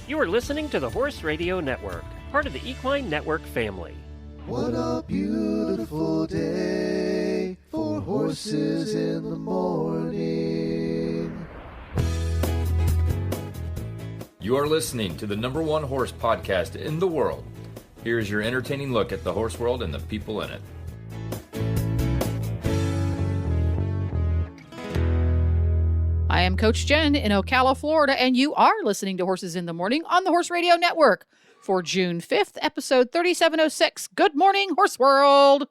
You are listening to the Horse Radio Network, part of the Equine Network family. What a beautiful day for horses in the morning. You are listening to the number one horse podcast in the world. Here's your entertaining look at the horse world and the people in it. I am Coach Jen in Ocala, Florida, and you are listening to Horses in the Morning on the Horse Radio Network for June 5th, episode 3706. Good morning, Horse World.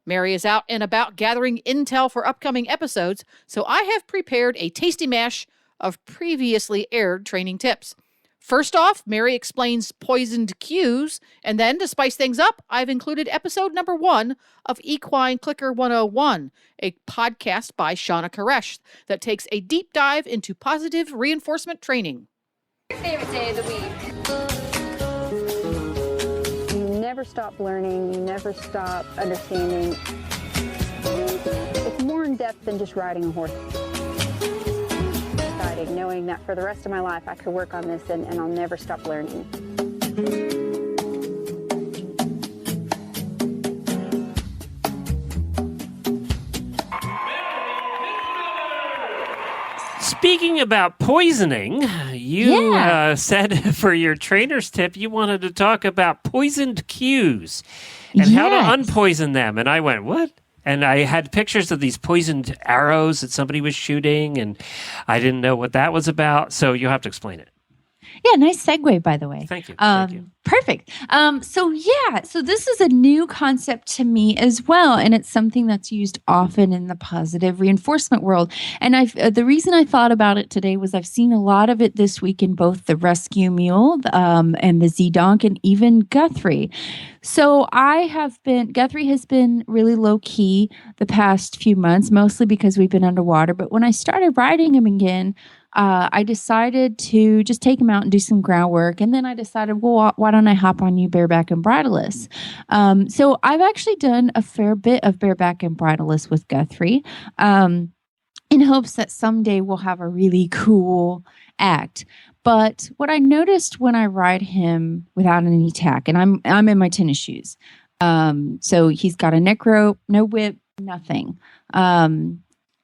Mary is out and about gathering intel for upcoming episodes, so I have prepared a tasty mash of previously aired training tips. First off, Mary explains poisoned cues, and then to spice things up, I've included episode number 1 of Equine Clicker 101, a podcast by Shawna Karrasch that takes a deep dive into positive reinforcement training. Your favorite day of the week? You never stop learning, you never stop understanding. It's more in depth than just riding a horse. Knowing that for the rest of my life I could work on this and I'll never stop learning. Speaking about poisoning, you said for your trainer's tip you wanted to talk about poisoned cues and how to unpoison them. And I went, what? And I had pictures of these poisoned arrows that somebody was shooting, and I didn't know what that was about. So you'll have to explain it. Yeah, nice segue, by the way. Thank you. Thank you. Perfect. So this is a new concept to me as well, and it's something that's used often in the positive reinforcement world. And the reason I thought about it today was I've seen a lot of it this week in both the rescue mule and the Z-Donk and even Guthrie. So Guthrie has been really low key the past few months, mostly because we've been underwater. But when I started riding him again, I decided to just take him out and do some groundwork. And then I decided, well, why don't I hop on you bareback and bridleless? So I've actually done a fair bit of bareback and bridleless with Guthrie in hopes that someday we'll have a really cool act. But what I noticed when I ride him without any tack, and I'm in my tennis shoes. So he's got a neck rope, no whip, nothing. And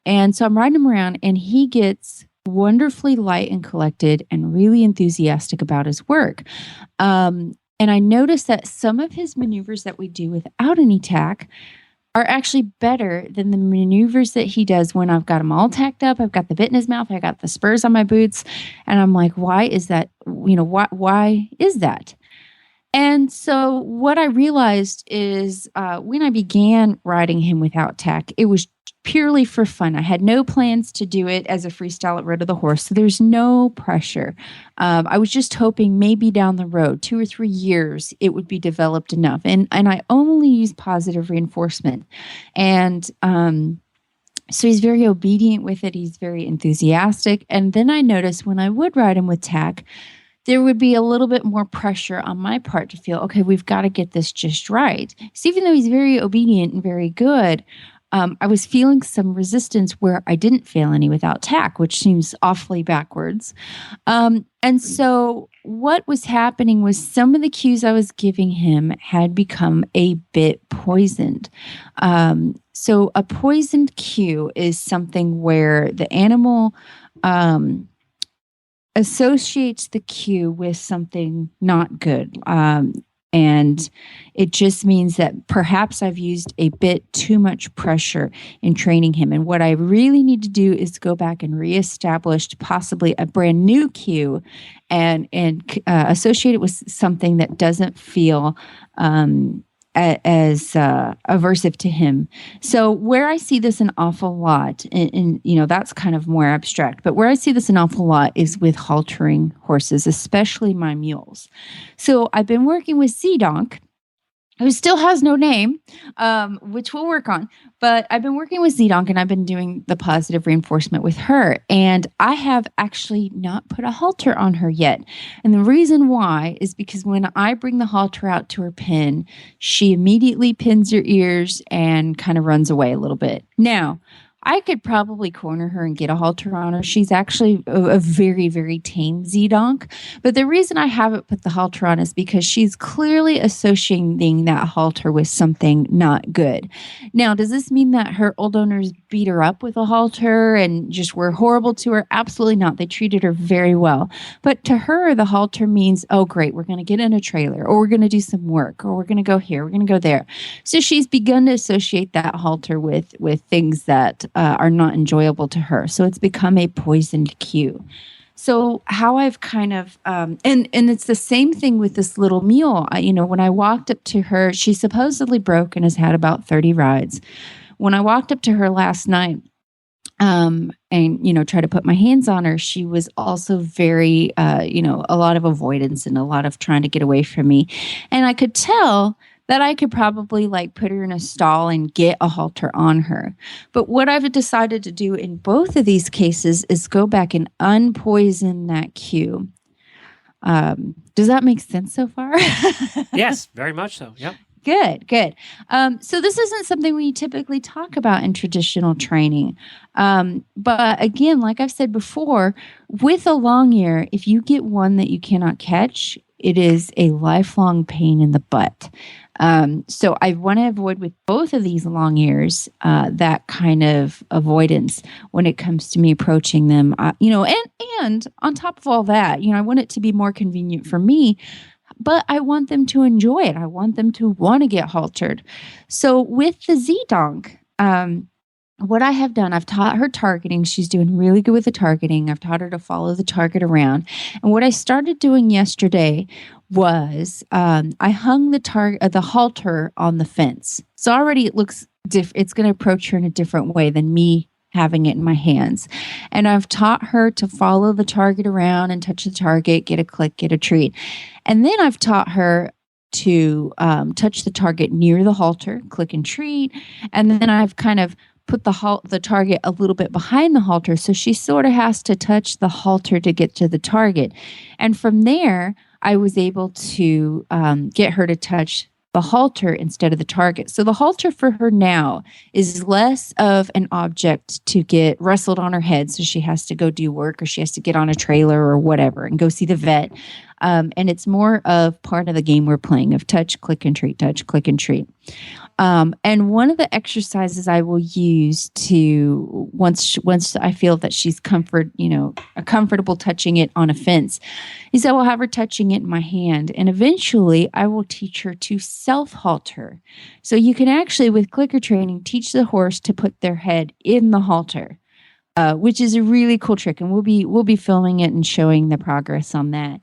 so I'm riding him around and he gets wonderfully light and collected and really enthusiastic about his work. And I noticed that some of his maneuvers that we do without any tack are actually better than the maneuvers that he does when I've got him all tacked up. I've got the bit in his mouth. I got the spurs on my boots. And I'm like, why is that? Why is that? And so what I realized is when I began riding him without tack, it was purely for fun. I had no plans to do it as a freestyle at Road of the Horse, so there's no pressure. I was just hoping maybe down the road, 2 or 3 years, it would be developed enough. And I only use positive reinforcement. And so he's very obedient with it. He's very enthusiastic. And then I noticed when I would ride him with tack, there would be a little bit more pressure on my part to feel, okay, we've got to get this just right. So even though he's very obedient and very good, I was feeling some resistance where I didn't feel any without tack, which seems awfully backwards. And so what was happening was some of the cues I was giving him had become a bit poisoned. So a poisoned cue is something where the animal associates the cue with something not good. And it just means that perhaps I've used a bit too much pressure in training him. And what I really need to do is go back and reestablish possibly a brand new cue and associate it with something that doesn't feel as aversive to him. So where I see this an awful lot, and that's kind of more abstract, but where I see this an awful lot is with haltering horses, especially my mules. So I've been working with Z-Donk, who still has no name, which we'll work on. But I've been working with Z-Donk and I've been doing the positive reinforcement with her. And I have actually not put a halter on her yet. And the reason why is because when I bring the halter out to her pen, she immediately pins her ears and kind of runs away a little bit. Now, I could probably corner her and get a halter on her. She's actually a very, very tame Z-donk. But the reason I haven't put the halter on is because she's clearly associating that halter with something not good. Now, does this mean that her old owners beat her up with a halter and just were horrible to her? Absolutely not. They treated her very well. But to her, the halter means, oh, great, we're going to get in a trailer, or we're going to do some work, or we're going to go here, we're going to go there. So she's begun to associate that halter with things that are not enjoyable to her. So it's become a poisoned cue. So how I've kind of, and it's the same thing with this little mule. When I walked up to her, she supposedly broke and has had about 30 rides. When I walked up to her last night, and try to put my hands on her, she was also very, a lot of avoidance and a lot of trying to get away from me. And I could tell that I could probably put her in a stall and get a halter on her. But what I've decided to do in both of these cases is go back and unpoison that cue. Does that make sense so far? Yes, very much so. Yep. Good. So this isn't something we typically talk about in traditional training. But again, like I've said before, with a long ear, if you get one that you cannot catch, it is a lifelong pain in the butt. So I want to avoid with both of these long ears that kind of avoidance when it comes to me approaching them. And on top of all that, I want it to be more convenient for me, but I want them to enjoy it. I want them to want to get haltered. So with the Z-donk, what I have done, I've taught her targeting. She's doing really good with the targeting. I've taught her to follow the target around. And what I started doing yesterday was I hung the halter on the fence. So already it looks it's going to approach her in a different way than me having it in my hands. And I've taught her to follow the target around and touch the target, get a click, get a treat. And then I've taught her to touch the target near the halter, click and treat. And then I've kind of put the target a little bit behind the halter. So she sort of has to touch the halter to get to the target. And from there, I was able to get her to touch the halter instead of the target. So the halter for her now is less of an object to get wrestled on her head. So she has to go do work, or she has to get on a trailer or whatever and go see the vet. And it's more of part of the game we're playing of touch, click, and treat, touch, click, and treat. And one of the exercises I will use to once I feel that she's comfortable touching it on a fence, is I will have her touching it in my hand, and eventually I will teach her to self-halter. So you can actually, with clicker training, teach the horse to put their head in the halter, which is a really cool trick, and we'll be filming it and showing the progress on that.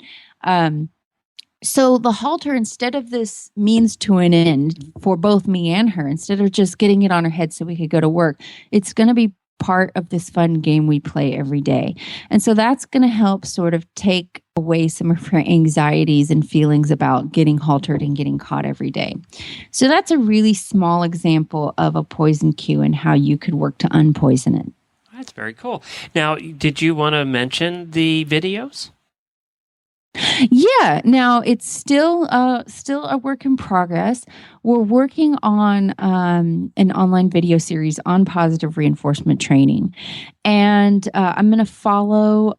So the halter, instead of this means to an end for both me and her, instead of just getting it on her head so we could go to work, it's going to be part of this fun game we play every day. And so that's going to help sort of take away some of her anxieties and feelings about getting haltered and getting caught every day. So that's a really small example of a poison cue and how you could work to unpoison it. That's very cool. Now, did you want to mention the videos? Yeah, now it's still a work in progress. We're working on an online video series on positive reinforcement training, and I'm going to follow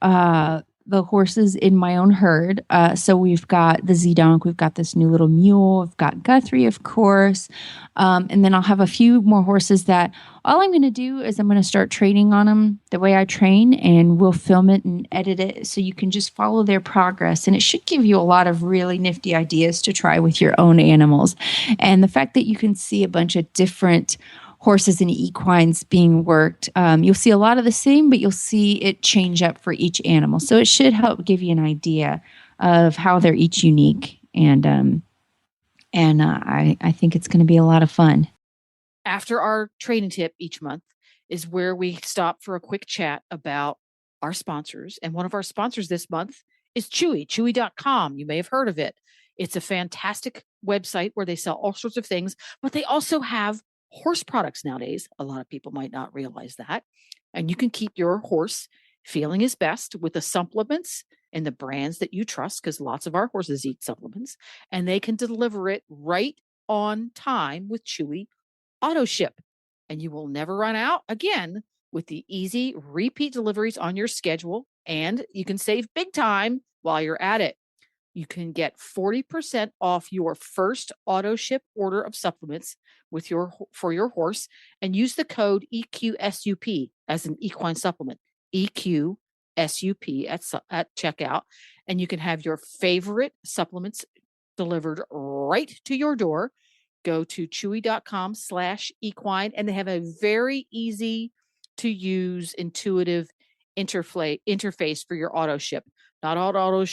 the horses in my own herd. So we've got the Z-donk, we've got this new little mule, we've got Guthrie, of course, and then I'll have a few more horses that all I'm going to do is I'm going to start training on them the way I train, and we'll film it and edit it so you can just follow their progress. And it should give you a lot of really nifty ideas to try with your own animals. And the fact that you can see a bunch of different horses and equines being worked, you'll see a lot of the same, but you'll see it change up for each animal. So it should help give you an idea of how they're each unique. And I think it's going to be a lot of fun. After our training tip each month is where we stop for a quick chat about our sponsors. And one of our sponsors this month is Chewy, chewy.com. You may have heard of it. It's a fantastic website where they sell all sorts of things, but they also have horse products nowadays. A lot of people might not realize that. And you can keep your horse feeling his best with the supplements and the brands that you trust, because lots of our horses eat supplements, and they can deliver it right on time with Chewy Auto Ship. And you will never run out again with the easy repeat deliveries on your schedule, and you can save big time while you're at it. You can get 40% off your first auto ship order of supplements for your horse, and use the code EQSUP as an equine supplement, EQSUP at checkout, and you can have your favorite supplements delivered right to your door. Go to chewy.com/equine, and they have a very easy to use, intuitive interface for your auto ship. Not all auto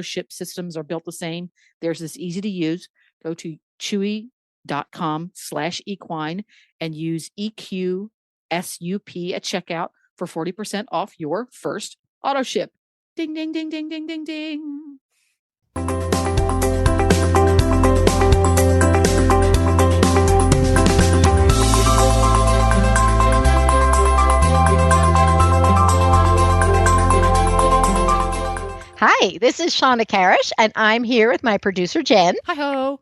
ship systems are built the same. Theirs is easy to use. Go to chewy.com/equine and use EQSUP at checkout for 40% off your first auto ship. Ding, ding, ding, ding, ding, ding, ding. Hi, this is Shawna Karrasch, and I'm here with my producer, Jen. Hi-ho.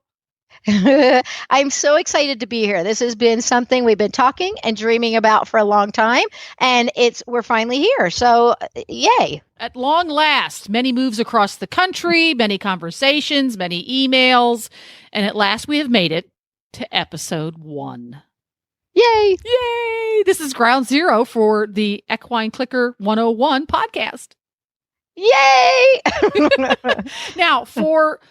I'm so excited to be here. This has been something we've been talking and dreaming about for a long time, and we're finally here. So, yay. At long last, many moves across the country, many conversations, many emails, and at last we have made it to episode 1. Yay. Yay! This is ground zero for the Equine Clicker 101 podcast. Yay! Now, for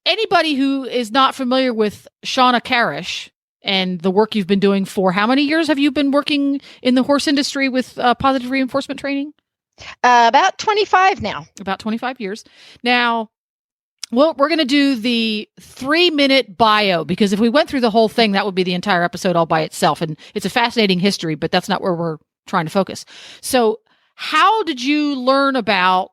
anybody who is not familiar with Shawna Karrasch and the work you've been doing for, how many years have you been working in the horse industry with positive reinforcement training? About 25 now. About 25 years. Now, well, we're going to do the 3-minute bio, because if we went through the whole thing, that would be the entire episode all by itself. And it's a fascinating history, but that's not where we're trying to focus. So how did you learn about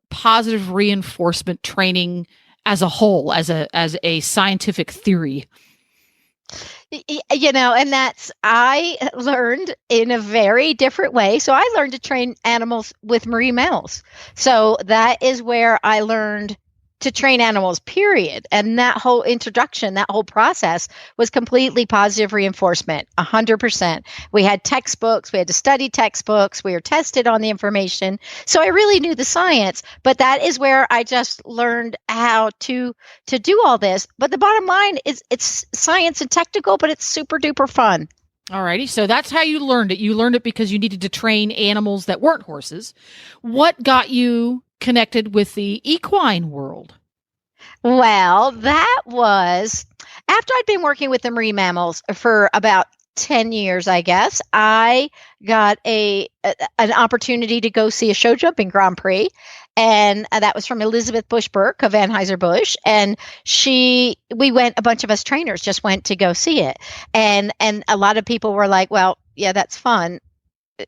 positive reinforcement training as a whole, as a scientific theory? And I learned in a very different way. So I learned to train animals with marine mammals. So that is where I learned to train animals, period. And that whole introduction, that whole process was completely positive reinforcement, 100%. We had textbooks, we had to study textbooks, we were tested on the information. So I really knew the science, but that is where I just learned how to do all this. But the bottom line is it's science and technical, but it's super duper fun. Alrighty, so that's how you learned it. You learned it because you needed to train animals that weren't horses. What got you connected with the equine world? Well, that was after I'd been working with the marine mammals for about 10 years, I guess. I got an opportunity to go see a show jumping Grand Prix, and that was from Elizabeth Bush Burke of Anheuser-Busch, and we went, a bunch of us trainers just went to go see it, and a lot of people were like, well, yeah, that's fun.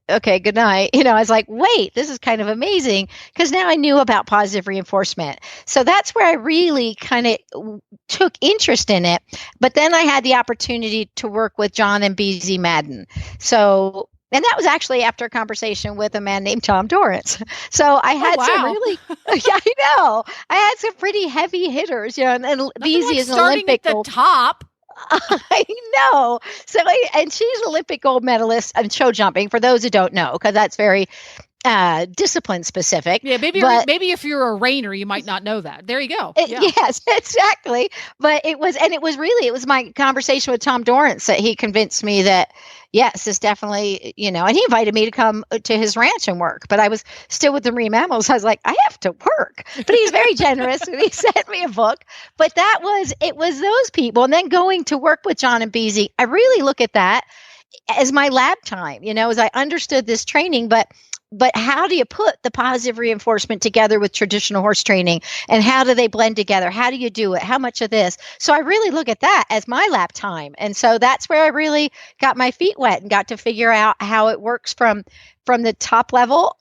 Okay, good night. I was like, wait, this is kind of amazing, because now I knew about positive reinforcement. So that's where I really kind of took interest in it. But then I had the opportunity to work with John and BZ Madden. So, and that was actually after a conversation with a man named Tom Dorrance. So I had some really, yeah, I know. I had some pretty heavy hitters, and BZ is an Olympic at the top. I know. So, and she's an Olympic gold medalist in show jumping, for those who don't know, because that's very discipline specific. Yeah, maybe if you're a reiner, you might not know that. There you go. Yes, exactly. But it was my conversation with Tom Dorrance that he convinced me that, yes, it's definitely, and he invited me to come to his ranch and work, but I was still with the marine mammals. I was like, I have to work, but he's very generous and he sent me a book. But it was those people. And then going to work with John and BZ, I really look at that as my lab time, as I understood this training, but how do you put the positive reinforcement together with traditional horse training, and how do they blend together? How do you do it? How much of this? So I really look at that as my lap time. And so that's where I really got my feet wet and got to figure out how it works from the top level,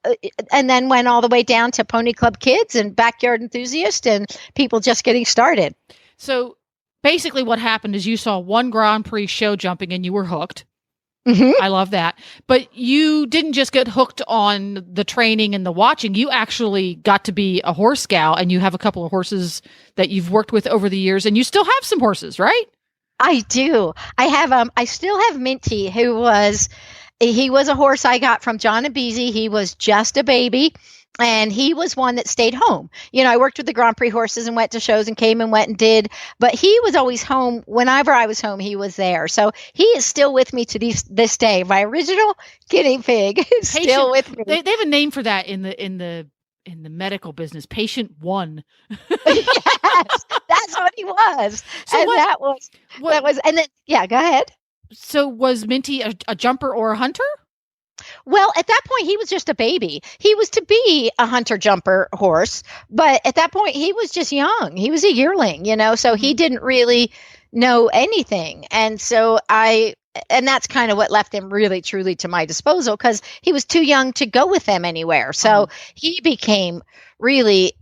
and then went all the way down to pony club kids and backyard enthusiasts and people just getting started. So basically what happened is you saw one Grand Prix show jumping and you were hooked. Mm-hmm. I love that. But you didn't just get hooked on the training and the watching. You actually got to be a horse gal, and you have a couple of horses that you've worked with over the years, and you still have some horses, right? I do. I still have Minty, he was a horse I got from John and Beezy. He was just a baby. And he was one that stayed home. I worked with the Grand Prix horses and went to shows and came and went and did, but he was always home. Whenever I was home, he was there. So he is still with me to this day. My original guinea pig is still with me. They have a name for that in the medical business. Patient 1. Yes, that's what he was. So and that was, and then, yeah, go ahead. So was Minty a jumper or a hunter? Well, at that point, he was just a baby. He was to be a hunter-jumper horse, but at that point, he was just young. He was a yearling, so he didn't really know anything. And so and that's kind of what left him really, truly to my disposal, because he was too young to go with them anywhere. So he became really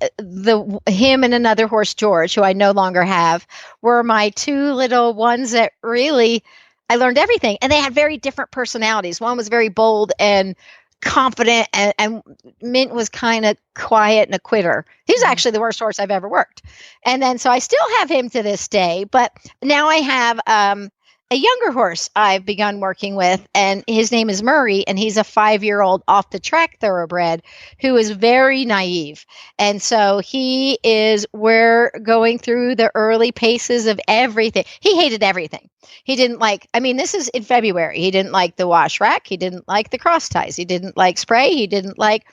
him and another horse, George, who I no longer have, were my two little ones that really, I learned everything. And they had very different personalities. One was very bold and confident, and Mint was kind of quiet and a quitter. He's actually the worst horse I've ever worked. And then, so I still have him to this day, but now I have a younger horse I've begun working with, and his name is Murray, and he's a 5-year-old off the track thoroughbred who is very naive. And so we're going through the early paces of everything. He hated everything. He didn't this is in February. He didn't like the wash rack. He didn't like the cross ties. He didn't like spray. He didn't like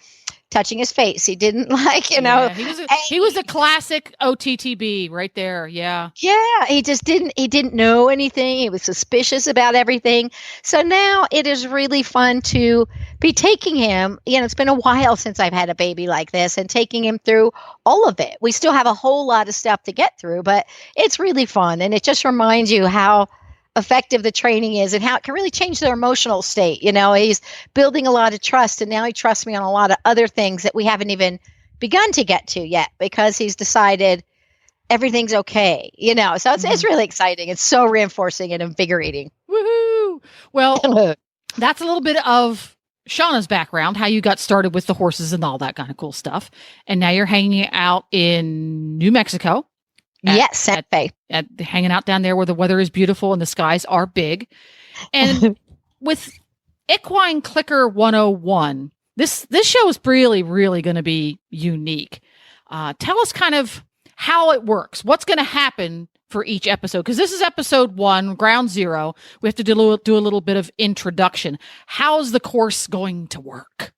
touching his face. He didn't like, he was a classic OTTB right there. Yeah. Yeah. He didn't know anything. He was suspicious about everything. So now it is really fun to be taking him. It's been a while since I've had a baby like this, and taking him through all of it. We still have a whole lot of stuff to get through, but it's really fun. And it just reminds you how effective the training is and how it can really change their emotional state. He's building a lot of trust, and now he trusts me on a lot of other things that we haven't even begun to get to yet, because he's decided everything's okay, so it's really exciting. It's so reinforcing and invigorating. Woohoo! Well, that's a little bit of Shawna's background, how you got started with the horses and all that kind of cool stuff. And now you're hanging out in New Mexico. Yes, Santa Fe. Hanging out down there where the weather is beautiful and the skies are big. And with Equine Clicker 101, this show is really, really going to be unique. Tell us kind of how it works. What's going to happen for each episode? Because this is episode 1, ground zero. We have to do a little bit of introduction. How's the course going to work?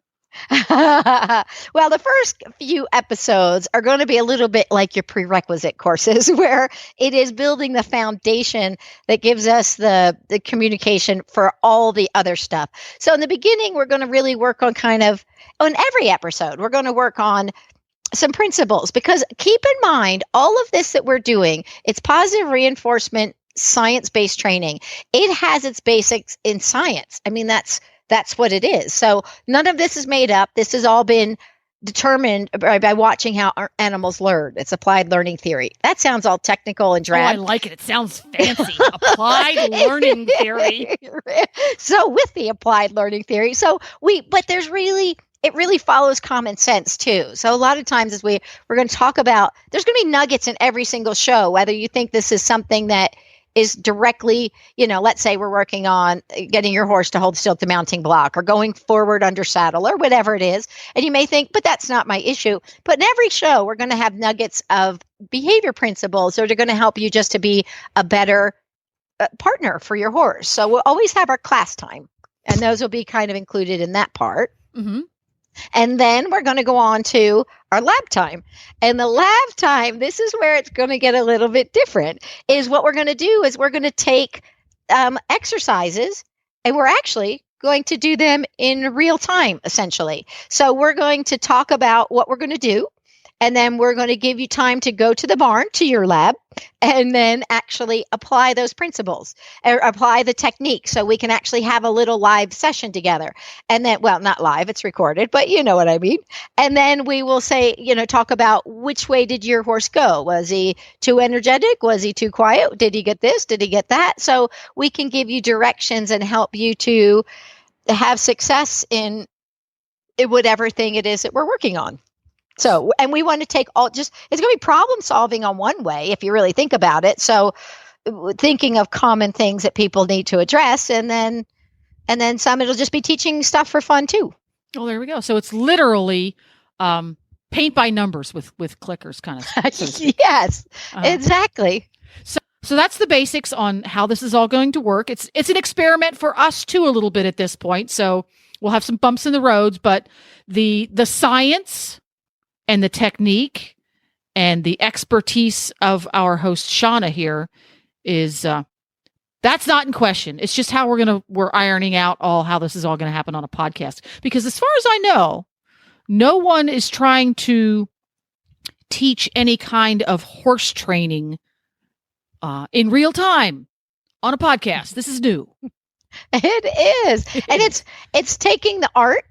Well, the first few episodes are going to be a little bit like your prerequisite courses, where it is building the foundation that gives us the communication for all the other stuff. So in the beginning, we're going to really work on on every episode, we're going to work on some principles, because keep in mind, all of this that we're doing, it's positive reinforcement, science-based training. It has its basics in science. That's what it is. So none of this is made up. This has all been determined by watching how our animals learn. It's applied learning theory. That sounds all technical and drab. Oh, I like it. It sounds fancy. Applied learning theory. So with the applied learning theory, but it really follows common sense too. So a lot of times we're going to talk about, there's going to be nuggets in every single show, whether you think this is something that is directly, let's say we're working on getting your horse to hold still at the mounting block, or going forward under saddle, or whatever it is. And you may think, but that's not my issue. But in every show, we're going to have nuggets of behavior principles that are going to help you just to be a better partner for your horse. So we'll always have our class time, and those will be kind of included in that part. Mm-hmm. And then we're going to go on to our lab time. And the lab time, this is where it's going to get a little bit different, is what we're going to do is we're going to take exercises, and we're actually going to do them in real time, essentially. So we're going to talk about what we're going to do, and then we're going to give you time to go to the barn, to your lab, and then actually apply those principles, or apply the technique, so we can actually have a little live session together. And then, well, not live, it's recorded, but you know what I mean. And then we will say, talk about which way did your horse go? Was he too energetic? Was he too quiet? Did he get this? Did he get that? So we can give you directions and help you to have success in whatever thing it is that we're working on. So, and we want to take it's going to be problem solving on one way, if you really think about it. So thinking of common things that people need to address, and then some it'll just be teaching stuff for fun too. Oh, there we go. So it's literally paint by numbers with clickers, kind of. So Yes, exactly. So that's the basics on how this is all going to work. It's an experiment for us too, a little bit at this point. So we'll have some bumps in the roads, but the science and the technique and the expertise of our host Shawna here is that's not in question. It's just how we're ironing out how this is all going to happen on a podcast. Because as far as I know, no one is trying to teach any kind of horse training in real time on a podcast. This is new. It is. And it's taking the art.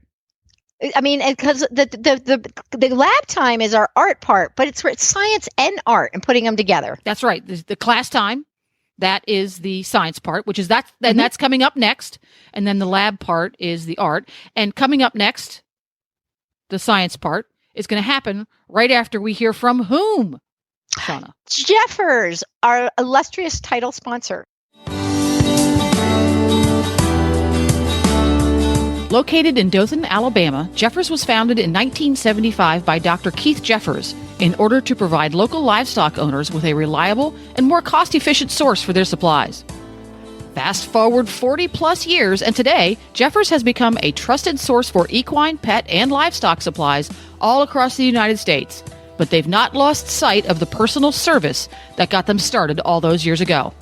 I mean, because the lab time is our art part, but it's science and art and putting them together. That's right. The class time, that is the science part, which is that, and that's coming up next. And then the lab part is the art. And coming up next, the science part is going to happen right after we hear from whom, Shawna? Jeffers, our illustrious title sponsor. Located in Dothan, Alabama, Jeffers was founded in 1975 by Dr. Keith Jeffers in order to provide local livestock owners with a reliable and more cost-efficient source for their supplies. Fast forward 40-plus years, and today, Jeffers has become a trusted source for equine, pet, and livestock supplies all across the United States. But they've not lost sight of the personal service that got them started all those years ago.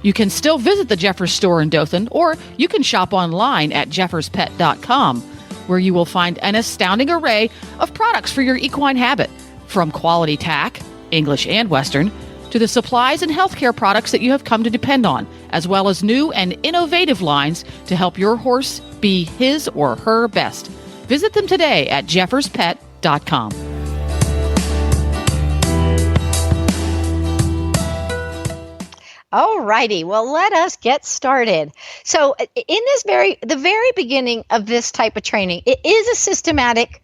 You can still visit the Jeffers store in Dothan, or you can shop online at jefferspet.com, where you will find an astounding array of products for your equine habit, from quality tack, English and Western, to the supplies and healthcare products that you have come to depend on, as well as new and innovative lines to help your horse be his or her best. Visit them today at jefferspet.com. All righty. Well, let us get started. So in the very beginning of this type of training, it is a systematic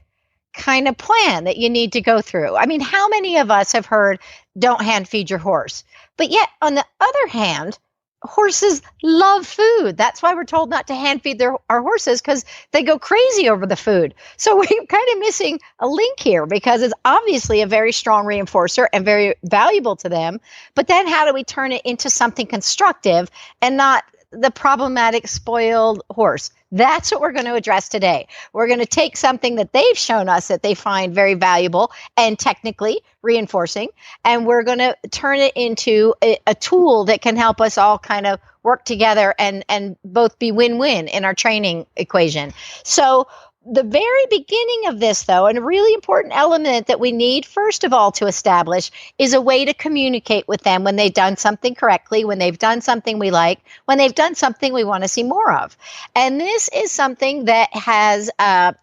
kind of plan that you need to go through. I mean, how many of us have heard, don't hand feed your horse? But yet, on the other hand, horses love food. That's why we're told not to hand feed our horses, because they go crazy over the food. So we're kind of missing a link here, because it's obviously a very strong reinforcer and very valuable to them. But then how do we turn it into something constructive and not the problematic spoiled horse? That's what we're going to address today. We're going to take something that they've shown us that they find very valuable and technically reinforcing, and we're going to turn it into a tool that can help us all kind of work together and both be win-win in our training equation. So the very beginning of this, though, and a really important element that we need, first of all, to establish is a way to communicate with them when they've done something correctly, when they've done something we like, when they've done something we want to see more of. And this is something that has,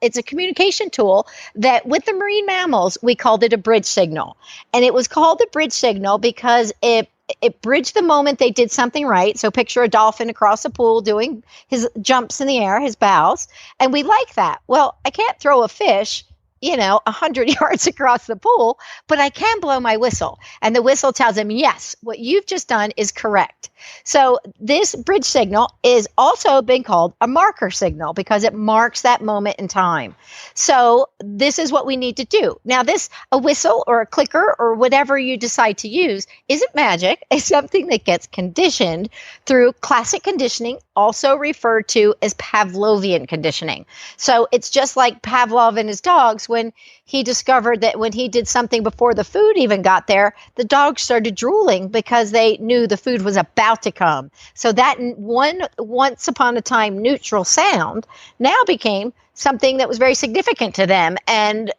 it's a communication tool that with the marine mammals, we called it a bridge signal. And it was called the bridge signal because it bridged the moment they did something right. So picture a dolphin across a pool doing his jumps in the air, his bows. And we like that. Well, I can't throw a fish, 100 yards across the pool, but I can blow my whistle. And the whistle tells him, yes, what you've just done is correct. So this bridge signal is also been called a marker signal because it marks that moment in time. So this is what we need to do. Now a whistle or a clicker or whatever you decide to use isn't magic. It's something that gets conditioned through classic conditioning, also referred to as Pavlovian conditioning. So it's just like Pavlov and his dogs when he discovered that when he did something before the food even got there, the dogs started drooling because they knew the food was about to come. So that once upon a time neutral sound now became something that was very significant to them and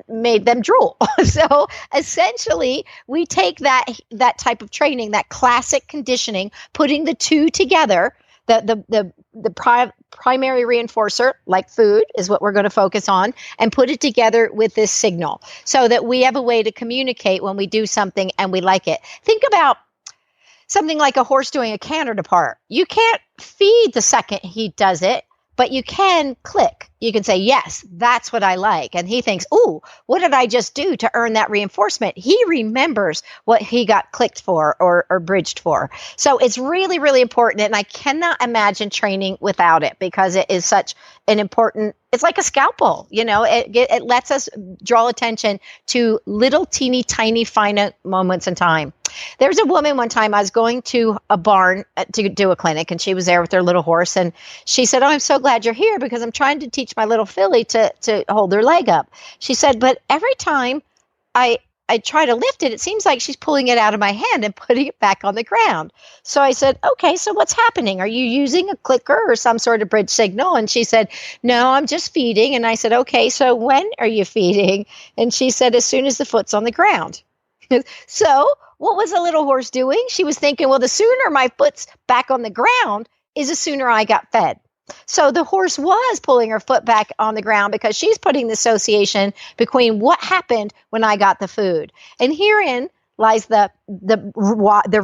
made them drool. So essentially, we take that type of training, that classic conditioning, putting the two together. The primary reinforcer, like food, is what we're going to focus on, and put it together with this signal so that we have a way to communicate when we do something and we like it. Think about something like a horse doing a canter depart. You can't feed the second he does it, but you can click. you can say, yes, that's what I like. And he thinks, ooh, what did I just do to earn that reinforcement? He remembers what he got clicked for or bridged for. So it's really, really important. And I cannot imagine training without it, because it is such an important, it's like a scalpel, it lets us draw attention to little teeny tiny finite moments in time. There's a woman one time, I was going to a barn to do a clinic, and she was there with her little horse. And she said, oh, I'm so glad you're here, because I'm trying to teach my little filly to hold her leg up. She said, but every time I try to lift it, it seems like she's pulling it out of my hand and putting it back on the ground. So I said, okay, so what's happening? Are you using a clicker or some sort of bridge signal? And she said, no, I'm just feeding. And I said, okay, so when are you feeding? And she said, as soon as the foot's on the ground. So what was the little horse doing? She was thinking, well, the sooner my foot's back on the ground is the sooner I got fed. So the horse was pulling her foot back on the ground because she's putting the association between what happened when I got the food. And herein lies the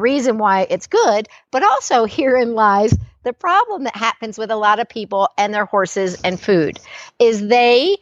reason why it's good, but also herein lies the problem that happens with a lot of people and their horses and food, is they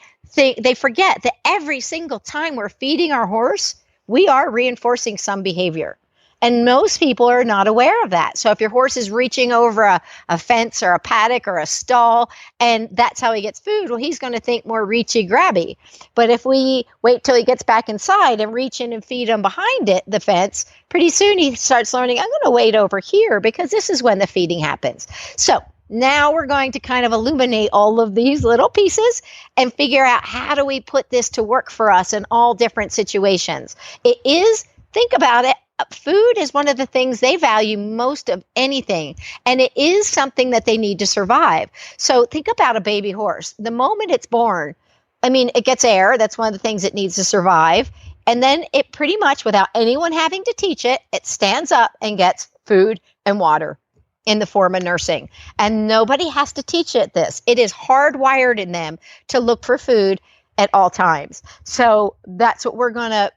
forget that every single time we're feeding our horse, we are reinforcing some behavior. And most people are not aware of that. So if your horse is reaching over a fence or a paddock or a stall, and that's how he gets food, well, he's going to think more reachy grabby. But if we wait till he gets back inside and reach in and feed him behind the fence, pretty soon he starts learning, I'm going to wait over here, because this is when the feeding happens. So now we're going to kind of illuminate all of these little pieces and figure out, how do we put this to work for us in all different situations? Think about it. Food is one of the things they value most of anything, and it is something that they need to survive. So think about a baby horse. The moment it's born, it gets air. That's one of the things it needs to survive. And then it pretty much, without anyone having to teach it, it stands up and gets food and water in the form of nursing. And nobody has to teach it this. It is hardwired in them to look for food at all times. So that's what we're going to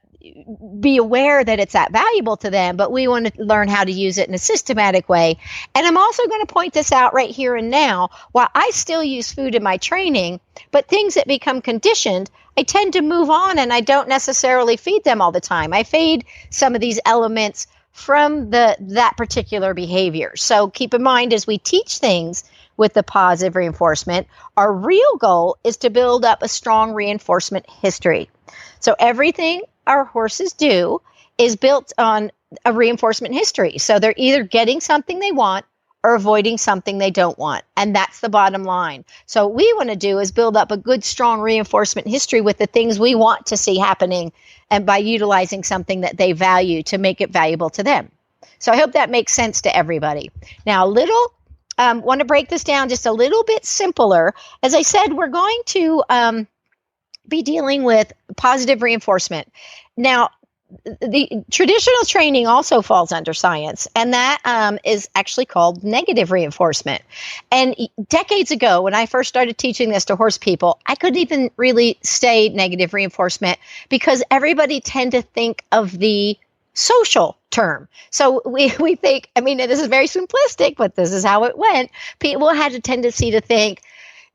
be aware, that it's that valuable to them, but we want to learn how to use it in a systematic way. And I'm also going to point this out right here and now. While I still use food in my training, but things that become conditioned, I tend to move on, and I don't necessarily feed them all the time. I fade some of these elements from that particular behavior. So keep in mind, as we teach things with the positive reinforcement, our real goal is to build up a strong reinforcement history. So everything our horses do is built on a reinforcement history. So they're either getting something they want or avoiding something they don't want. And that's the bottom line. So what we want to do is build up a good, strong reinforcement history with the things we want to see happening, and by utilizing something that they value to make it valuable to them. So I hope that makes sense to everybody. Now, want to break this down just a little bit simpler. As I said, we're going to be dealing with positive reinforcement. Now, the traditional training also falls under science, and that is actually called negative reinforcement. And decades ago, when I first started teaching this to horse people, I couldn't even really say negative reinforcement, because everybody tend to think of the social term. So we think, this is very simplistic, but this is how it went. People had a tendency to think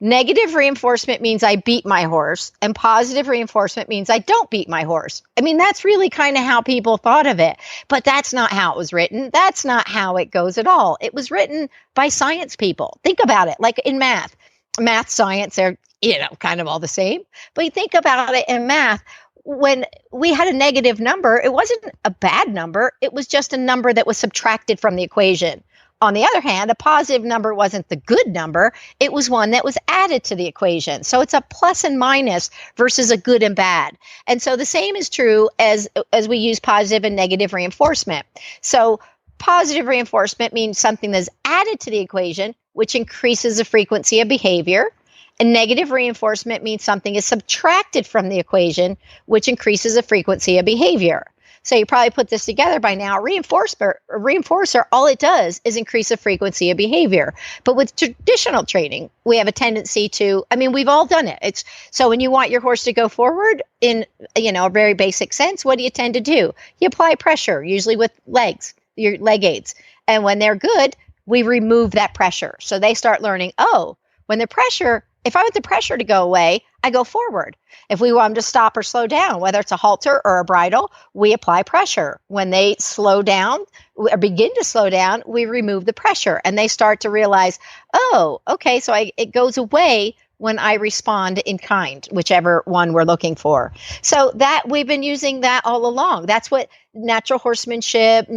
negative reinforcement means I beat my horse, and positive reinforcement means I don't beat my horse. That's really kind of how people thought of it, but that's not how it was written. That's not how it goes at all. It was written by science people. Think about it, like in math, science, they're, kind of all the same. But you think about it in math, when we had a negative number, it wasn't a bad number. It was just a number that was subtracted from the equation. On the other hand, a positive number wasn't the good number. It was one that was added to the equation. So it's a plus and minus versus a good and bad. And so the same is true as we use positive and negative reinforcement. So positive reinforcement means something that's added to the equation, which increases the frequency of behavior. And negative reinforcement means something is subtracted from the equation, which increases the frequency of behavior. So you probably put this together by now. Reinforcer, all it does is increase the frequency of behavior. But with traditional training, we have a tendency to, we've all done it. So when you want your horse to go forward in, a very basic sense, what do you tend to do? You apply pressure, usually with your leg aids. And when they're good, we remove that pressure. So they start learning, when the pressure if I want the pressure to go away, I go forward. If we want them to stop or slow down, whether it's a halter or a bridle, we apply pressure. When they slow down or begin to slow down, we remove the pressure and they start to realize, oh, okay, so it goes away when I respond in kind, whichever one we're looking for. So that we've been using that all along. That's what natural horsemanship,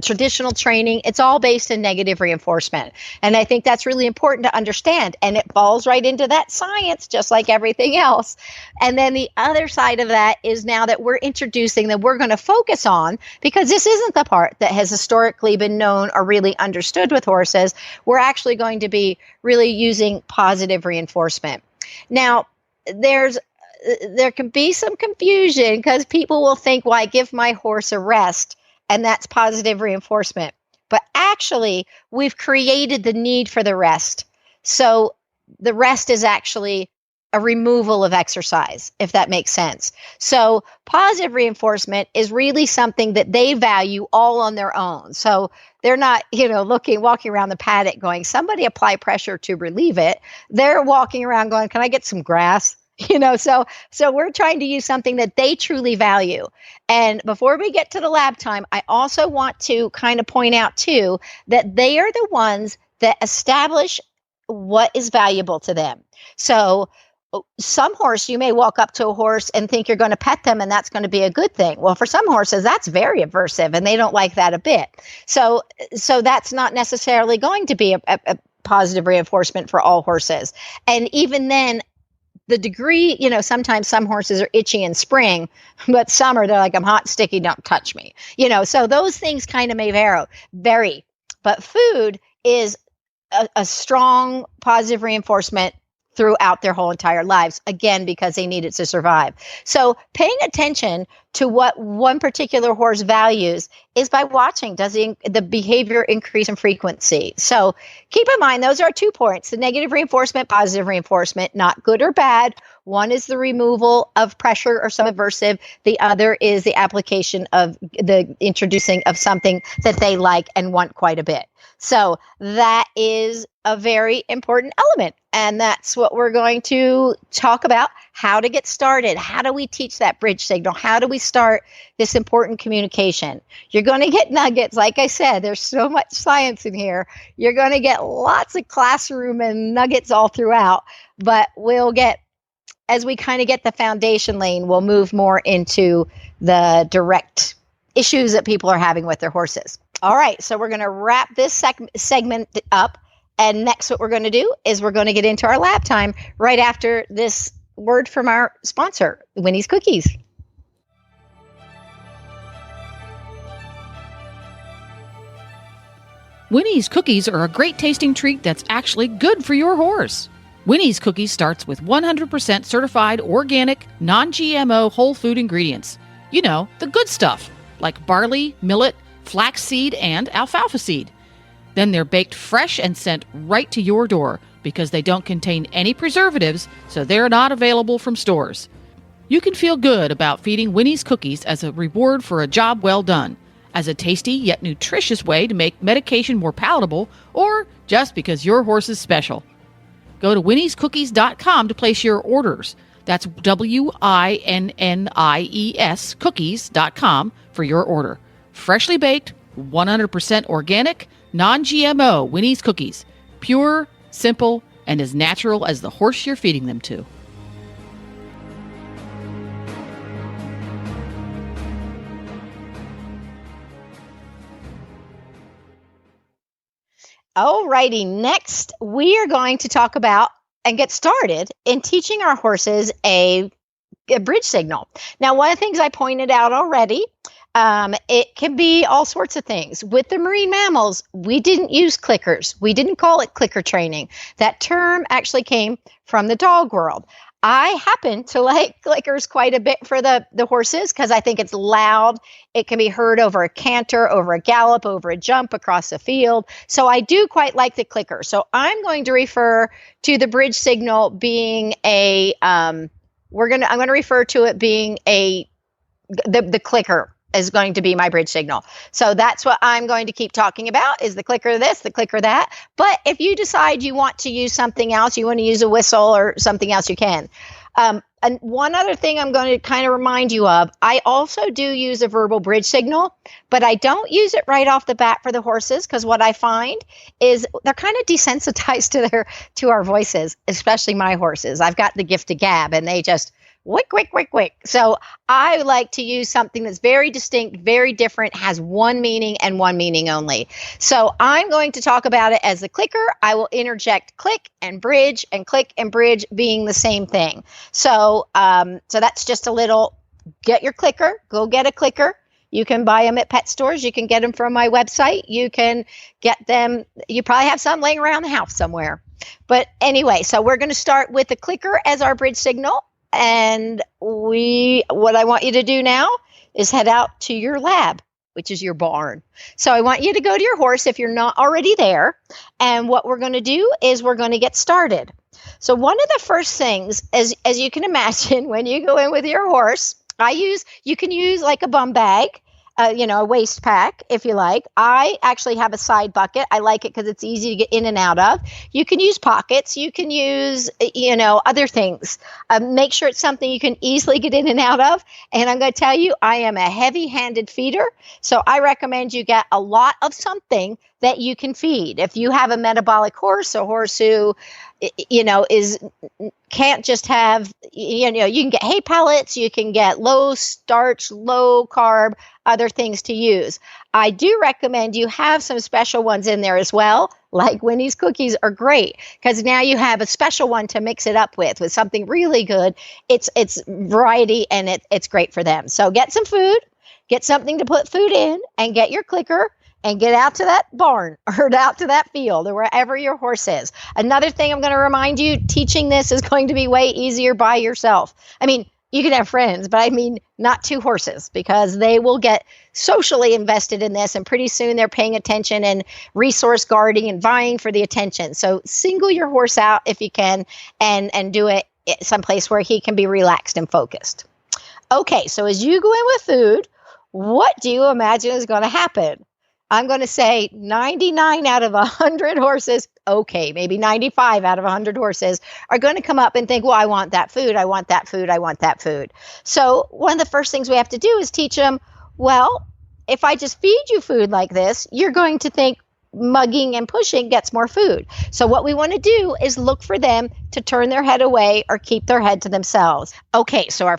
traditional training, it's all based in negative reinforcement. And I think that's really important to understand. And it falls right into that science, just like everything else. And then the other side of that is now that we're introducing that we're going to focus on, because this isn't the part that has historically been known or really understood with horses, we're actually going to be really using positive reinforcement. Now, there can be some confusion because people will think, well, I give my horse a rest and that's positive reinforcement. But actually, we've created the need for the rest. So the rest is actually a removal of exercise, if that makes sense. So positive reinforcement is really something that they value all on their own. So they're not, walking around the paddock going, somebody apply pressure to relieve it. They're walking around going, can I get some grass? So we're trying to use something that they truly value. And before we get to the lab time, I also want to kind of point out too, that they are the ones that establish what is valuable to them. So some horse, you may walk up to a horse and think you're going to pet them and that's going to be a good thing. Well, for some horses, that's very aversive and they don't like that a bit. So that's not necessarily going to be a positive reinforcement for all horses. And even then, the degree, sometimes some horses are itchy in spring, but some they're like, I'm hot, sticky, don't touch me. So those things kind of may vary. But food is a strong positive reinforcement throughout their whole entire lives, again, because they need it to survive. So paying attention to what one particular horse values is by watching, does the behavior increase in frequency? So keep in mind, those are 2 points, the negative reinforcement, positive reinforcement, not good or bad. One is the removal of pressure or some aversive. The other is the application of the introducing of something that they like and want quite a bit. So that is a very important element. And that's what we're going to talk about, how to get started. How do we teach that bridge signal? How do we start this important communication? You're going to get nuggets. Like I said, there's so much science in here. You're going to get lots of classroom and nuggets all throughout. But as we kind of get the foundation lane, we'll move more into the direct issues that people are having with their horses. All right, so we're going to wrap this segment up. And next, what we're going to do is we're going to get into our lab time right after this word from our sponsor, Winnie's Cookies. Winnie's Cookies are a great tasting treat that's actually good for your horse. Winnie's Cookies starts with 100% certified organic, non-GMO whole food ingredients. The good stuff, like barley, millet, flaxseed, and alfalfa seed. Then they're baked fresh and sent right to your door because they don't contain any preservatives, so they're not available from stores. You can feel good about feeding Winnie's Cookies as a reward for a job well done, as a tasty yet nutritious way to make medication more palatable, or just because your horse is special. Go to winniescookies.com to place your orders. That's WINNIES cookies.com for your order. Freshly baked, 100% organic, non-GMO Winnie's Cookies. Pure, simple, and as natural as the horse you're feeding them to. All righty, next we are going to talk about and get started in teaching our horses a bridge signal. Now, one of the things I pointed out already, it can be all sorts of things. With the marine mammals, we didn't use clickers. We didn't call it clicker training. That term actually came from the dog world. I happen to like clickers quite a bit for the horses because I think it's loud. It can be heard over a canter, over a gallop, over a jump across the field. So I do quite like the clicker. So I'm going to refer to the bridge signal being I'm going to refer to it being the clicker. is going to be my bridge signal. So that's what I'm going to keep talking about is the clicker this, the clicker that. But if you decide you want to use something else, you want to use a whistle or something else, you can. And one other thing I'm going to kind of remind you of, I also do use a verbal bridge signal, but I don't use it right off the bat for the horses because what I find is they're kind of desensitized to our voices, especially my horses. I've got the gift of gab and they just wick, wick, wick, wick. So I like to use something that's very distinct, very different, has one meaning and one meaning only. So I'm going to talk about it as the clicker. I will interject click and bridge being the same thing. So that's just a little, get your clicker, go get a clicker. You can buy them at pet stores. You can get them from my website. You can get them. You probably have some laying around the house somewhere. But anyway, so we're going to start with the clicker as our bridge signal. And what I want you to do now is head out to your lab, which is your barn. So I want you to go to your horse if you're not already there. And what we're going to do is we're going to get started. So one of the first things, as you can imagine, when you go in with your horse, you can use like a bum bag, a waist pack, if you like. I actually have a side bucket. I like it because it's easy to get in and out of. You can use pockets. You can use, other things. Make sure it's something you can easily get in and out of. And I'm going to tell you, I am a heavy-handed feeder. So I recommend you get a lot of something that you can feed. If you have a metabolic horse, a horse who, can't just have, you can get hay pellets, you can get low starch, low carb, other things to use. I do recommend you have some special ones in there as well, like Winnie's cookies are great because now you have a special one to mix it up with something really good. It's variety and it's great for them. So get some food, get something to put food in, and get your clicker. And get out to that barn or out to that field or wherever your horse is. Another thing I'm going to remind you, teaching this is going to be way easier by yourself. I mean, you can have friends, but I mean, not two horses because they will get socially invested in this. And pretty soon they're paying attention and resource guarding and vying for the attention. So single your horse out if you can and do it someplace where he can be relaxed and focused. Okay, so as you go in with food, what do you imagine is going to happen? I'm going to say 99 out of 100 horses, okay, maybe 95 out of 100 horses are going to come up and think, well, I want that food. I want that food. I want that food. So one of the first things we have to do is teach them, well, if I just feed you food like this, you're going to think mugging and pushing gets more food. So what we want to do is look for them to turn their head away or keep their head to themselves. Okay, so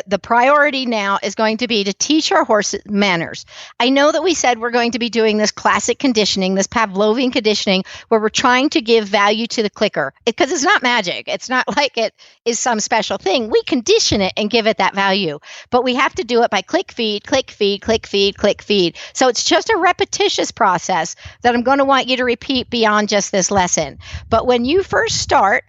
the priority now is going to be to teach our horses manners. I know that we said we're going to be doing this classic conditioning, this Pavlovian conditioning, where we're trying to give value to the clicker because it's not magic. It's not like it is some special thing. We condition it and give it that value, but we have to do it by click, feed, click, feed, click, feed, click, feed. So it's just a repetitious process that I'm going to want you to repeat beyond just this lesson. But when you first start,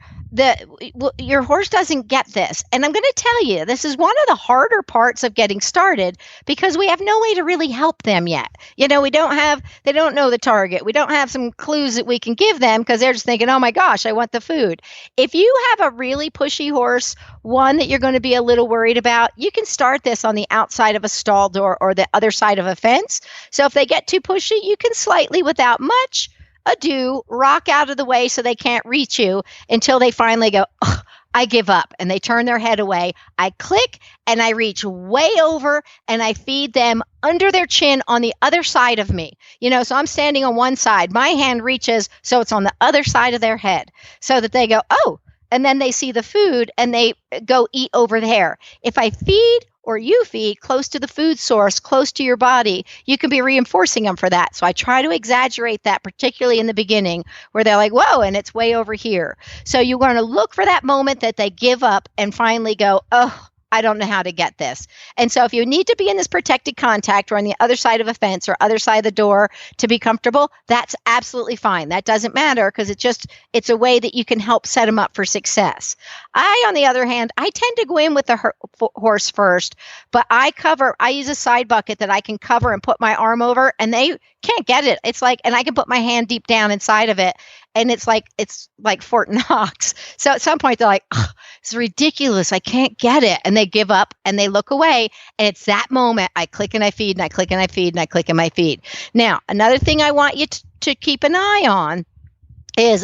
your horse doesn't get this. And I'm going to tell you, this is one of the harder parts of getting started because we have no way to really help them yet. They don't know the target. We don't have some clues that we can give them because they're just thinking, oh my gosh, I want the food. If you have a really pushy horse, one that you're going to be a little worried about, you can start this on the outside of a stall door or the other side of a fence. So if they get too pushy, you can slightly, without much ado, rock out of the way so they can't reach you until they finally go, oh, I give up, and they turn their head away. I click and I reach way over and I feed them under their chin on the other side of me. So I'm standing on one side. My hand reaches so it's on the other side of their head so that they go, oh, and then they see the food and they go eat over there. If I feed or you feed close to the food source, close to your body, you can be reinforcing them for that. So I try to exaggerate that, particularly in the beginning, where they're like, whoa, and it's way over here. So you're going to look for that moment that they give up and finally go, oh, I don't know how to get this. And so if you need to be in this protected contact or on the other side of a fence or other side of the door to be comfortable, that's absolutely fine. That doesn't matter because it's a way that you can help set them up for success. On the other hand, I tend to go in with the horse first, but I use a side bucket that I can cover and put my arm over and they can't get it. It's like, and I can put my hand deep down inside of it. And it's like Fort Knox. So at some point they're like, ugh. It's ridiculous. I can't get it. And they give up and they look away. And it's that moment I click and I feed and I click and I feed and I click and I feed. Now, another thing I want you to keep an eye on is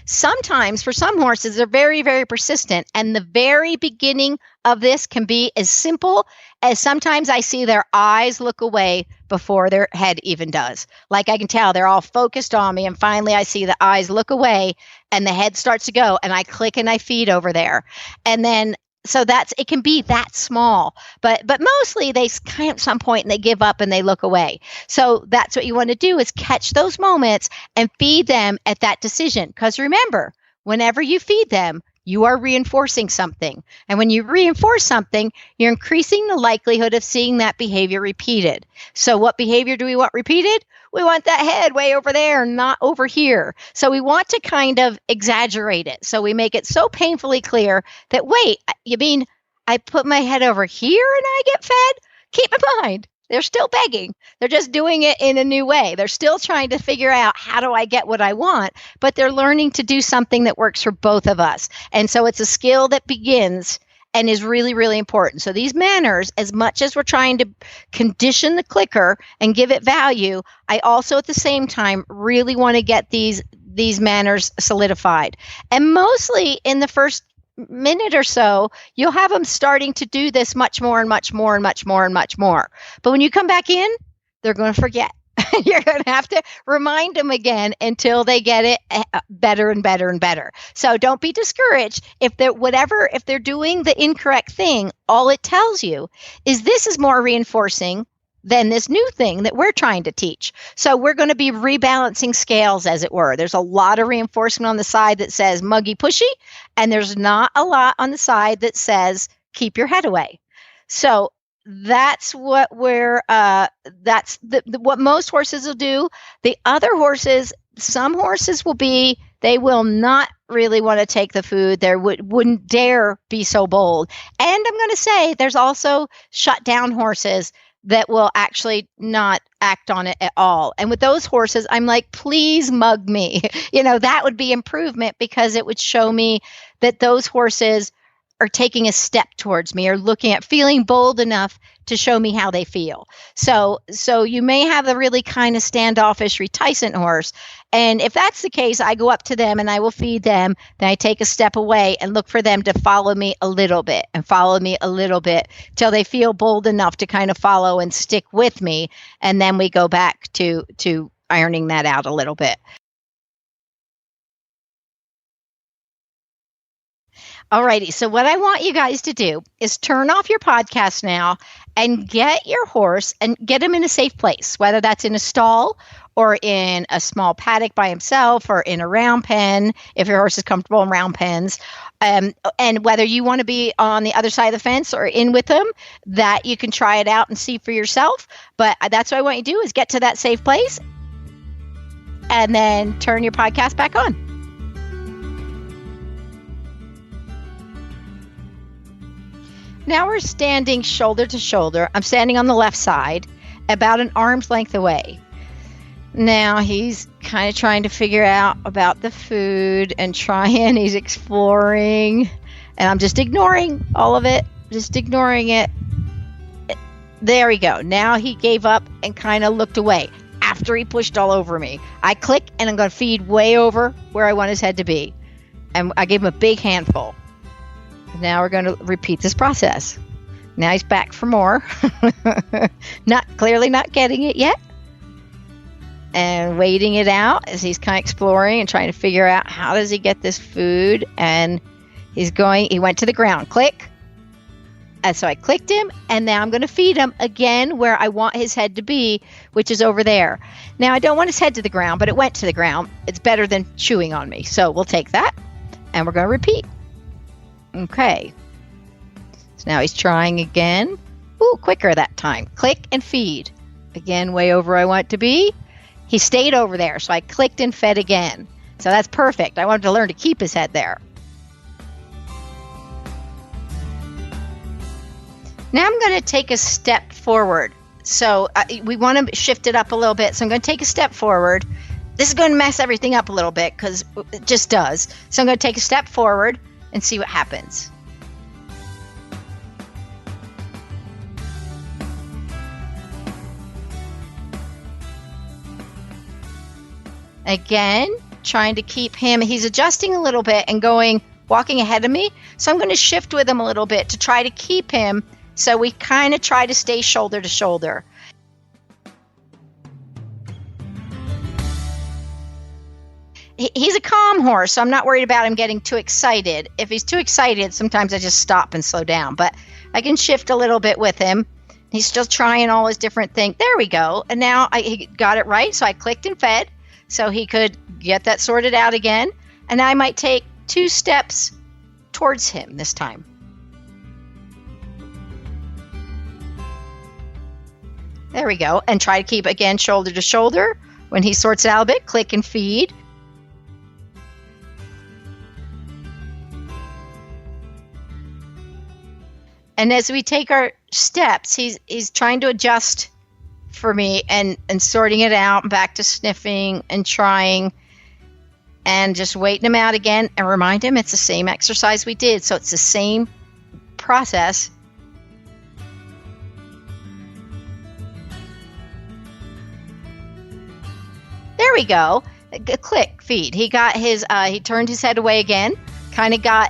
sometimes for some horses, they're very, very persistent. And the very beginning of this can be as simple as sometimes I see their eyes look away before their head even does. Like I can tell they're all focused on me. And finally, I see the eyes look away and the head starts to go. And I click and I feed over there. And then so it can be that small, but mostly they kind of at some point and they give up and they look away. So that's what you want to do is catch those moments and feed them at that decision. Because remember, whenever you feed them, you are reinforcing something. And when you reinforce something, you're increasing the likelihood of seeing that behavior repeated. So what behavior do we want repeated? We want that head way over there, not over here. So we want to kind of exaggerate it. So we make it so painfully clear that, wait, you mean I put my head over here and I get fed? Keep in mind, they're still begging. They're just doing it in a new way. They're still trying to figure out how do I get what I want, but they're learning to do something that works for both of us. And so it's a skill that begins and is really, really important. So these manners, as much as we're trying to condition the clicker and give it value, I also at the same time really want to get these manners solidified. And mostly in the first minute or so, you'll have them starting to do this much more and much more and much more and much more. But when you come back in, they're going to forget. You're going to have to remind them again until they get it better and better and better. So don't be discouraged if they're doing the incorrect thing. All it tells you is this is more reinforcing than this new thing that we're trying to teach. So we're going to be rebalancing scales, as it were. There's a lot of reinforcement on the side that says muggy pushy, and there's not a lot on the side that says keep your head away. So that's what what most horses will do. The other horses, some horses they will not really want to take the food. They wouldn't dare be so bold. And I'm going to say there's also shut down horses that will actually not act on it at all. And with those horses, I'm like, please mug me. That would be improvement because it would show me that those horses are taking a step towards me or feeling bold enough to show me how they feel. So you may have a really kind of standoffish, reticent horse. And if that's the case, I go up to them and I will feed them. Then I take a step away and look for them to follow me a little bit till they feel bold enough to kind of follow and stick with me. And then we go back to ironing that out a little bit. Alrighty, so what I want you guys to do is turn off your podcast now and get your horse and get him in a safe place, whether that's in a stall or in a small paddock by himself or in a round pen, if your horse is comfortable in round pens. And whether you want to be on the other side of the fence or in with him, that you can try it out and see for yourself. But that's what I want you to do is get to that safe place and then turn your podcast back on. Now we're standing shoulder to shoulder. I'm standing on the left side, about an arm's length away. Now he's kind of trying to figure out about the food and he's exploring. And I'm just ignoring all of it, just ignoring it. There we go. Now he gave up and kind of looked away after he pushed all over me. I click and I'm going to feed way over where I want his head to be. And I gave him a big handful. Now we're going to repeat this process. Now he's back for more. Clearly not getting it yet. And waiting it out as he's kind of exploring and trying to figure out how does he get this food. And he went to the ground. Click. And so I clicked him, and now I'm going to feed him again where I want his head to be, which is over there. Now I don't want his head to the ground, but it went to the ground. It's better than chewing on me. So we'll take that, and we're going to repeat. Okay. So now he's trying again. Ooh, quicker that time. Click and feed. Again, way over where I want it to be. He stayed over there, so I clicked and fed again. So that's perfect. I wanted to learn to keep his head there. Now I'm going to take a step forward. So we want to shift it up a little bit. So I'm going to take a step forward. This is going to mess everything up a little bit because it just does. So I'm going to take a step forward. and see what happens. Again, trying to keep him, he's adjusting a little bit and walking ahead of me. So I'm going to shift with him a little bit to try to keep him. So we kind of try to stay shoulder to shoulder. He's a calm horse, so I'm not worried about him getting too excited. If he's too excited, sometimes I just stop and slow down. But I can shift a little bit with him. He's still trying all his different things. There we go. And now he got it right. So I clicked and fed so he could get that sorted out again. And I might take 2 steps towards him this time. There we go. And try to keep, again, shoulder to shoulder. When he sorts it out a bit, click and feed. And as we take our steps, he's trying to adjust for me and sorting it out, back to sniffing and trying and just waiting him out again and remind him it's the same exercise we did. So it's the same process. There we go. Click, feed. He got his, he turned his head away again.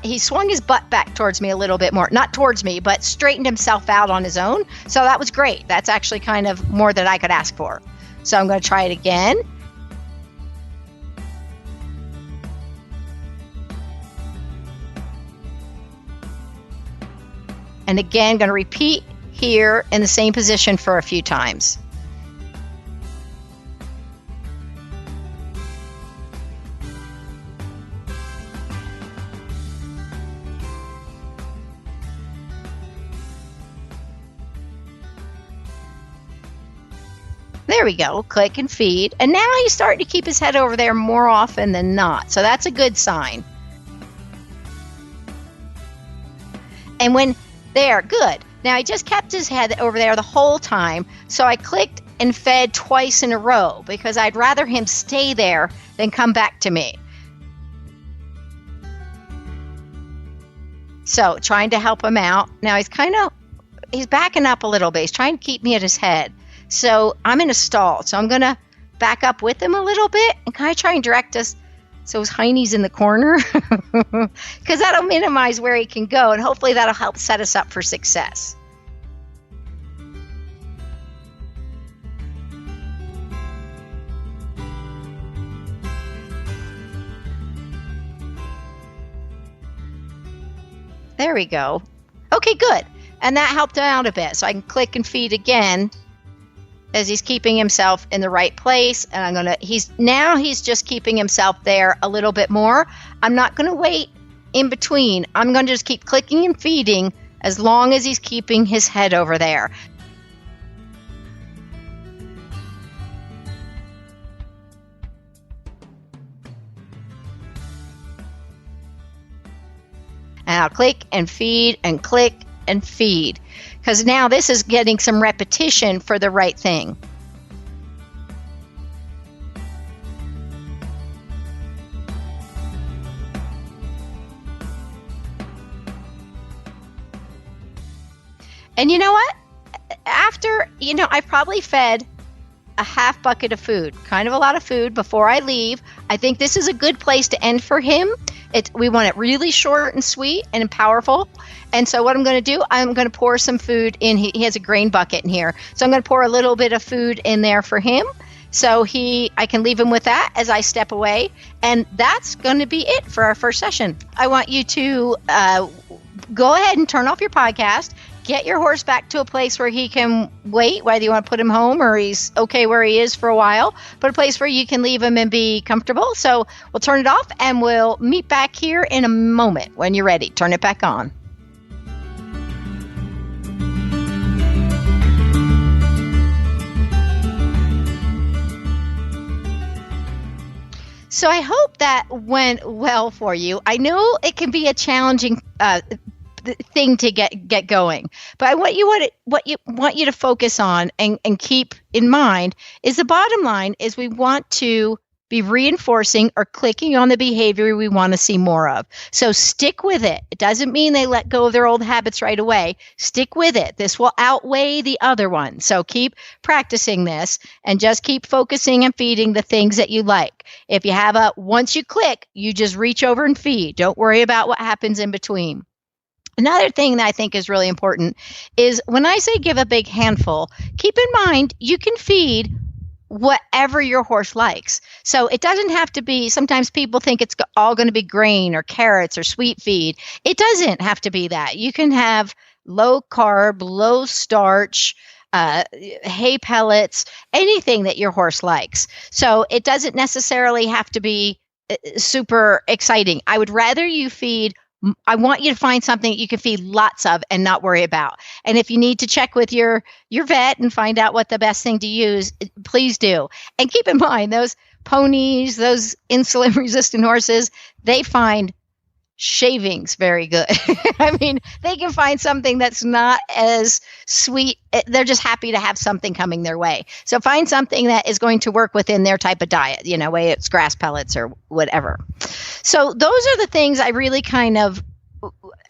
He swung his butt back towards me a little bit more. Not towards me, but straightened himself out on his own. So that was great. That's actually kind of more than I could ask for. So I'm going to try it again. And again, going to repeat here in the same position for a few times. There we go. Click and feed. And now he's starting to keep his head over there more often than not. So that's a good sign. And good. Now he just kept his head over there the whole time. So I clicked and fed twice in a row because I'd rather him stay there than come back to me. So trying to help him out. Now he's backing up a little bit. He's trying to keep me at his head. So I'm in a stall. So I'm going to back up with him a little bit and kind of try and direct us so his hiney's in the corner because that'll minimize where he can go and hopefully that'll help set us up for success. There we go. Okay, good. And that helped him out a bit. So I can click and feed again as he's keeping himself in the right place. And he's just keeping himself there a little bit more. I'm not going to wait in between. I'm going to just keep clicking and feeding as long as he's keeping his head over there. And I'll click and feed and click and feed. Because now this is getting some repetition for the right thing. And you know what? After, I probably fed a half bucket of food, kind of a lot of food before I leave. I think this is a good place to end for him. We want it really short and sweet and powerful. And so what I'm going to do, I'm going to pour some food in. He has a grain bucket in here. So I'm going to pour a little bit of food in there for him. So I can leave him with that as I step away. And that's going to be it for our first session. I want you to go ahead and turn off your podcast. Get your horse back to a place where he can wait, whether you want to put him home or he's okay where he is for a while, but a place where you can leave him and be comfortable. So we'll turn it off and we'll meet back here in a moment when you're ready. Turn it back on. So I hope that went well for you. I know it can be a challenging thing to get going, but what you want you to focus on and keep in mind is the bottom line is we want to be reinforcing or clicking on the behavior we want to see more of. So stick with it. It doesn't mean they let go of their old habits right away. Stick with it. This will outweigh the other one. So keep practicing this and just keep focusing and feeding the things that you like. If you have once you click, you just reach over and feed. Don't worry about what happens in between. Another thing that I think is really important is when I say give a big handful, keep in mind you can feed whatever your horse likes. So it doesn't have to be, sometimes people think it's all going to be grain or carrots or sweet feed. It doesn't have to be that. You can have low carb, low starch, hay pellets, anything that your horse likes. So it doesn't necessarily have to be super exciting. I would rather you feed I want you to find something you can feed lots of and not worry about. And if you need to check with your vet and find out what the best thing to use, please do. And keep in mind, those ponies, those insulin-resistant horses, they find shavings very good. I mean, they can find something that's not as sweet. They're just happy to have something coming their way. So find something that is going to work within their type of diet, whether it's grass pellets or whatever. So those are the things I really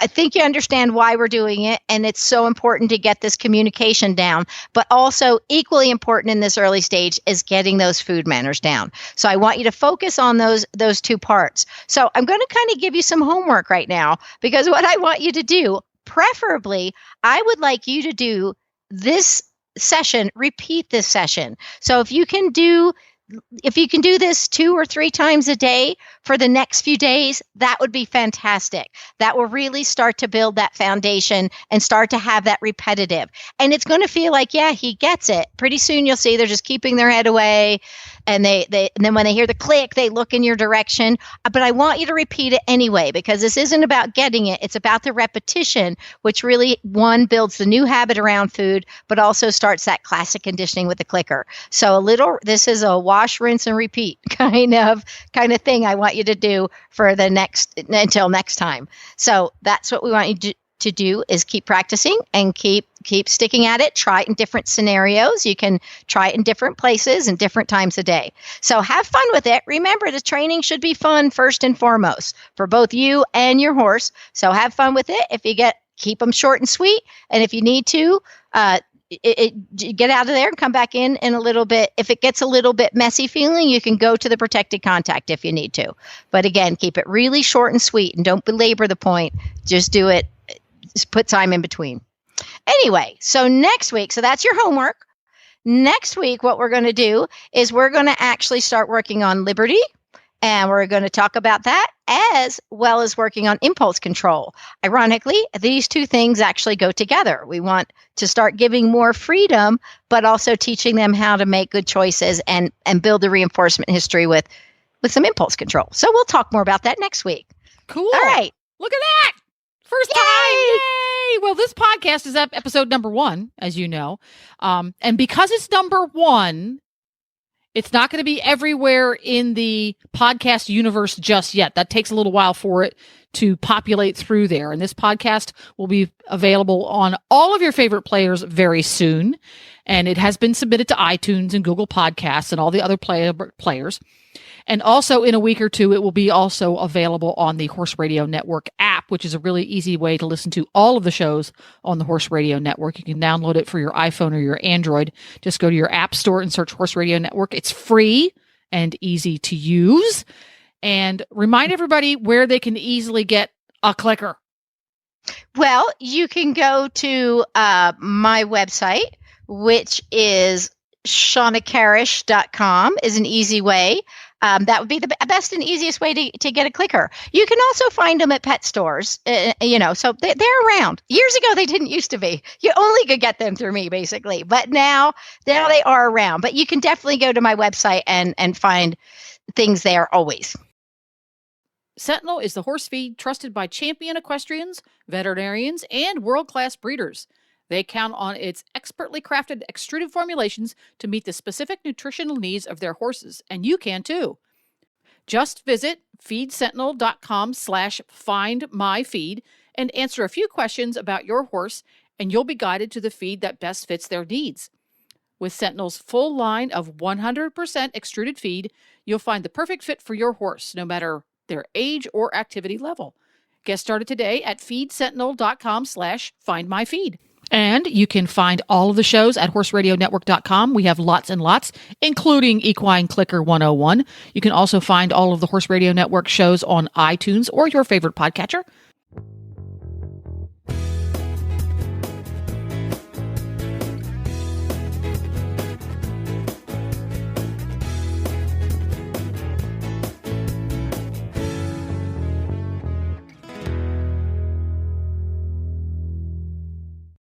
I think you understand why we're doing it, and it's so important to get this communication down, but also equally important in this early stage is getting those food manners down. So I want you to focus on those two parts. So I'm going to kind of give you some homework right now, because what I want you to do, preferably, I would like you to do this session, repeat this session. So if you can do this 2 or 3 times a day for the next few days, that would be fantastic. That will really start to build that foundation and start to have that repetitive. And it's going to feel like, yeah, he gets it. Pretty soon you'll see they're just keeping their head away. And and then when they hear the click, they look in your direction. But I want you to repeat it anyway, because this isn't about getting it. It's about the repetition, which really, one, builds the new habit around food, but also starts that classic conditioning with the clicker. So this is a wash, rinse, and repeat kind of thing I want you to do for until next time. So that's what we want you to do, is keep practicing and keep sticking at it. Try it in different scenarios. You can try it in different places and different times a day. So have fun with it. Remember, the training should be fun first and foremost for both you and your horse. So have fun with it. If you keep them short and sweet. And if you need to, get out of there and come back in a little bit. If it gets a little bit messy feeling, you can go to the protected contact if you need to. But again, keep it really short and sweet and don't belabor the point. Just do it. Just put time in between. Anyway, so next week, so that's your homework. Next week, what we're going to do is we're going to actually start working on Liberty, and we're going to talk about that as well as working on impulse control. Ironically, these two things actually go together. We want to start giving more freedom, but also teaching them how to make good choices and build a reinforcement history with some impulse control. So we'll talk more about that next week. Cool. All right. Look at that. First time. Yay! Well, this podcast is episode number 1, as you know. And because it's number 1, it's not going to be everywhere in the podcast universe just yet. That takes a little while for it to populate through there. And this podcast will be available on all of your favorite players very soon. And it has been submitted to iTunes and Google Podcasts and all the other players. And also in a week or two, it will be also available on the Horse Radio Network app, which is a really easy way to listen to all of the shows on the Horse Radio Network. You can download it for your iPhone or your Android. Just go to your app store and search Horse Radio Network. It's free and easy to use. And remind everybody where they can easily get a clicker. Well, you can go to my website, which is shawnakarrasch.com is an easy way. That would be the best and easiest way to get a clicker. You can also find them at pet stores, so they're around. Years ago, they didn't used to be. You only could get them through me, basically. But now they are around. But you can definitely go to my website and find things there always. Sentinel is the horse feed trusted by champion equestrians, veterinarians, and world-class breeders. They count on its expertly crafted extruded formulations to meet the specific nutritional needs of their horses, and you can too. Just visit feedsentinel.com/findmyfeed and answer a few questions about your horse, and you'll be guided to the feed that best fits their needs. With Sentinel's full line of 100% extruded feed, you'll find the perfect fit for your horse, no matter their age or activity level. Get started today at feedsentinel.com/findmyfeed. And you can find all of the shows at horseradionetwork.com. We have lots and lots, including Equine Clicker 101. You can also find all of the Horse Radio Network shows on iTunes or your favorite podcatcher.